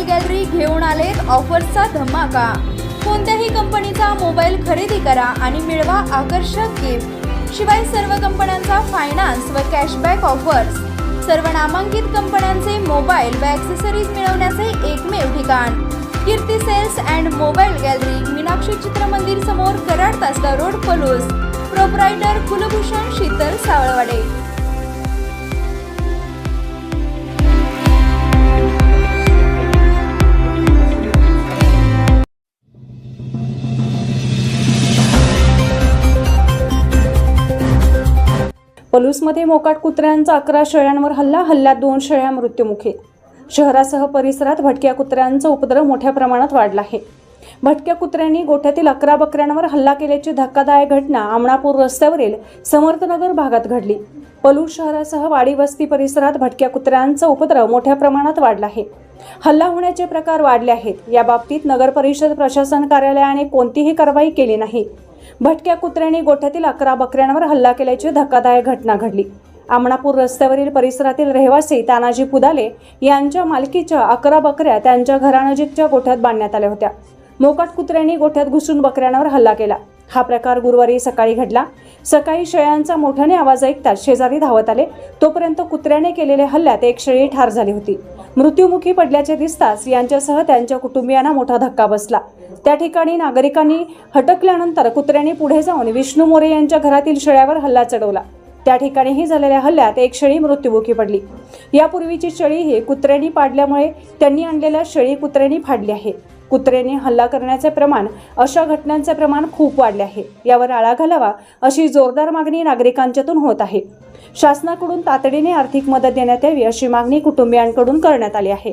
Gallery घेऊन आलेत ऑफर्सचा धमाका। कोणत्याही कंपनीचा मोबाईल खरेदी करा आणि मिळवा आकर्षक गिफ्ट। शिवाय सर्व कंपन्यांचा फायनान्स व कॅशबॅक ऑफर्स। सर्व नामांकित कंपन्यांचे मोबाईल व ॲक्सेसरीज मिळवण्याचे एकमेव ठिकाण Kirti sales and mobile gallery, Meenakshi Chitramandir समोर, कराड तासगाव रोड, पलूस। प्रोप्रायटर कुलभूषण शीतल सावळवाडे। पलूसमध्ये मोकाट कुत्र्यांचा 11 शेळ्यांवर हल्ल्यात 2 शेळ्या मृत्युमुखी। शहरासह परिसरात भटक्या कुत्र्यांचा उपद्रव मोठ्या प्रमाणात वाढला आहे। भटक्या कुत्र्यांनी गोठ्यातील 11 बकऱ्यांवर हल्ला केल्याची धक्कादायक घटना आमणापूर रस्त्यावरील समर्थनगर भागात घडली। पलूस शहरासह वाडी वस्ती परिसरात भटक्या कुत्र्यांचा उपद्रव मोठ्या प्रमाणात वाढला आहे। हल्ला होण्याचे प्रकार वाढले आहेत। या बाबतीत नगर परिषद प्रशासन कार्यालयाने कोणतीही कारवाई केली नाही। भटक्या कुत्र्यांनी गोठ्यातील 11 बकऱ्यांवर हल्ला केल्याची धक्कादायक घटना घडली। आमणापूर रस्त्यावरील परिसरातील रहिवासी तानाजी पुदाले यांच्या मालकीच्या 11 बकऱ्या त्यांच्या घरानजीकच्या गोठ्यात बांधण्यात आल्या होत्या। मोकाट कुत्र्यांनी गोठ्यात घुसून बकऱ्यांवर हल्ला केला। हा प्रकार गुरुवारी सकाळी घडला। सकाळी शेळ्यांचा मोठ्याने आवाज ऐकताच शेजारी धावत आले। तोपर्यंत कुत्र्याने केलेल्या हल्ल्यात एक शेळी ठार झाली होती। मृत्युमुखी पडल्याचे दिसताच यांच्यासह त्यांच्या कुटुंबियांना मोठा धक्का बसला। त्या ठिकाणी नागरिकांनी हटकल्यानंतर कुत्र्याने पुढे जाऊन विष्णू मोरे यांच्या घरातील शेळ्यावर हल्ला चढवला। त्या ठिकाणीही झालेल्या हल्ल्यात एक शेळी मृत्युमुखी पडली। यापूर्वीची शेळी ही कुत्र्यांनी पाडल्यामुळे त्यांनी आणलेल्या शेळी कुत्र्यांनी फाडली आहे। कुत्र्यांनी हल्ला करण्याचे प्रमाण, अशा घटनांचे प्रमाण खूप वाढले आहे। यावर आळा घालावा अशी जोरदार मागणी नागरिकांच्यातून होत आहे। शासनाकडून तातडीने आर्थिक मदत देण्यात यावी अशी मागणी कुटुंबियांकडून करण्यात आली आहे।